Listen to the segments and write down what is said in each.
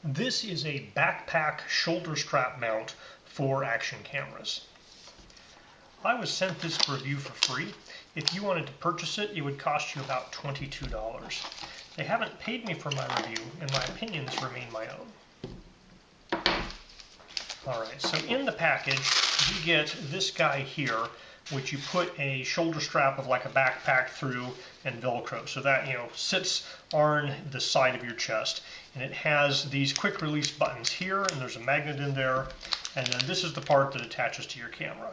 This is a backpack shoulder strap mount for action cameras. I was sent this review for free. If you wanted to purchase it, it would cost you about $22. They haven't paid me for my review, and my opinions remain my own. Alright, so in the package, you get this guy here, which you put a shoulder strap of like a backpack through and Velcro. So that, sits on the side of your chest. And it has these quick release buttons here, and there's a magnet in there. And then this is the part that attaches to your camera.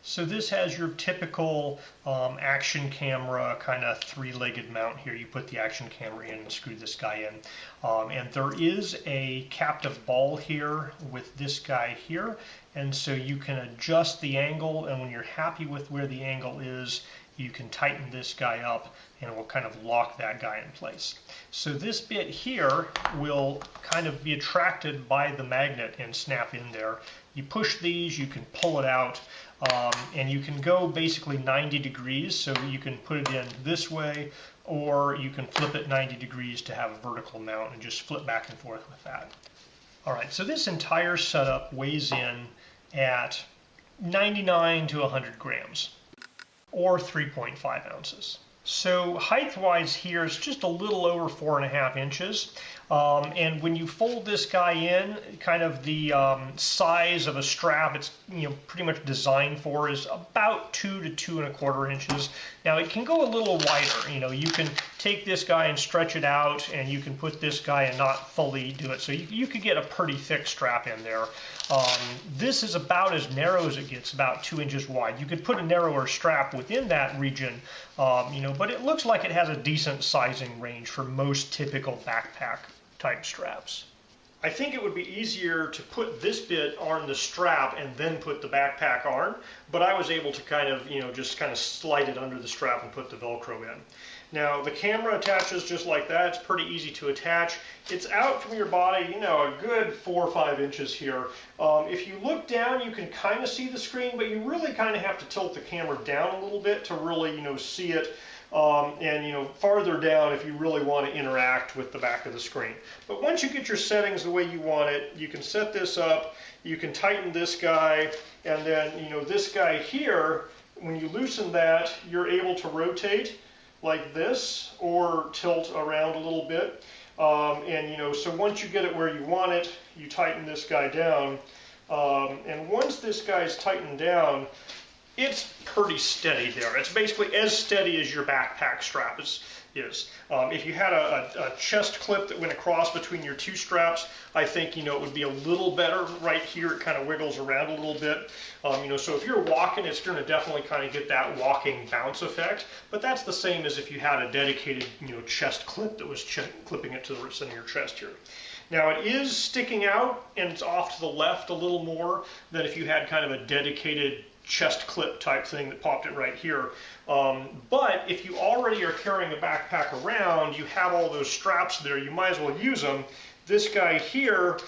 So this has your typical action camera kind of three-legged mount here. You put the action camera in and screw this guy in. And there is a captive ball here with this guy here. And so you can adjust the angle, and when you're happy with where the angle is, you can tighten this guy up and it will kind of lock that guy in place. So this bit here will kind of be attracted by the magnet and snap in there. You push these, you can pull it out, and you can go basically 90 degrees, so you can put it in this way, or you can flip it 90 degrees to have a vertical mount and just flip back and forth with that. Alright, so this entire setup weighs in at 99 to 100 grams, or 3.5 ounces. So height-wise here is just a little over 4.5 inches. And when you fold this guy in, kind of the size of a strap it's pretty much designed for is about 2 to 2.25 inches. Now it can go a little wider. You can take this guy and stretch it out, and you can put this guy and not fully do it. So you could get a pretty thick strap in there. This is about as narrow as it gets, about 2 inches wide. You could put a narrower strap within that region, but it looks like it has a decent sizing range for most typical backpack type straps. I think it would be easier to put this bit on the strap and then put the backpack on, but I was able to kind of, just kind of slide it under the strap and put the Velcro in. Now the camera attaches just like that. It's pretty easy to attach. It's out from your body, a good 4 or 5 inches here. If you look down, you can kind of see the screen, but you really kind of have to tilt the camera down a little bit to really, see it. And farther down if you really want to interact with the back of the screen. But once you get your settings the way you want it, you can set this up, you can tighten this guy, and then this guy here, when you loosen that, you're able to rotate like this or tilt around a little bit. So once you get it where you want it, you tighten this guy down, and once this guy's tightened down, it's pretty steady there. It's basically as steady as your backpack strap is. If you had a chest clip that went across between your two straps, I think it would be a little better. Right here it kind of wiggles around a little bit. So if you're walking, it's going to definitely kind of get that walking bounce effect. But that's the same as if you had a dedicated chest clip that was clipping it to the center of your chest here. Now it is sticking out and it's off to the left a little more than if you had kind of a dedicated chest clip type thing that popped it right here. But if you already are carrying a backpack around, you have all those straps there, you might as well use them. This guy here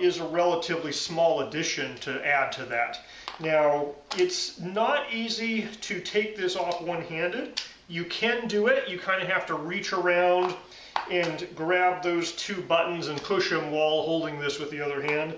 is a relatively small addition to add to that. Now, it's not easy to take this off one-handed. You can do it. You kind of have to reach around and grab those two buttons and push them while holding this with the other hand.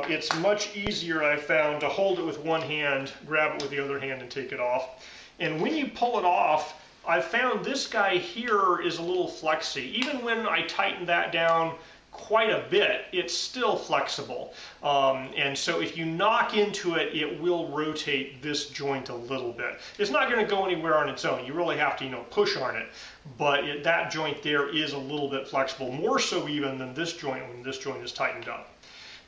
It's much easier, I've found, to hold it with one hand, grab it with the other hand, and take it off. And when you pull it off, I've found this guy here is a little flexy. Even when I tighten that down quite a bit, it's still flexible. And so if you knock into it, it will rotate this joint a little bit. It's not going to go anywhere on its own. You really have to, push on it. But that joint there is a little bit flexible, more so even than this joint when this joint is tightened up.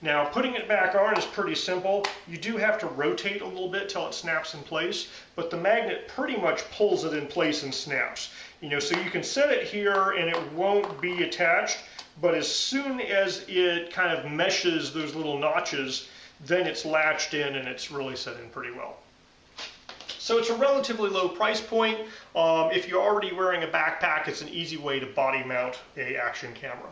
Now, putting it back on is pretty simple. You do have to rotate a little bit till it snaps in place, but the magnet pretty much pulls it in place and snaps. So you can set it here and it won't be attached, but as soon as it kind of meshes those little notches, then it's latched in and it's really set in pretty well. So it's a relatively low price point. If you're already wearing a backpack, it's an easy way to body mount an action camera.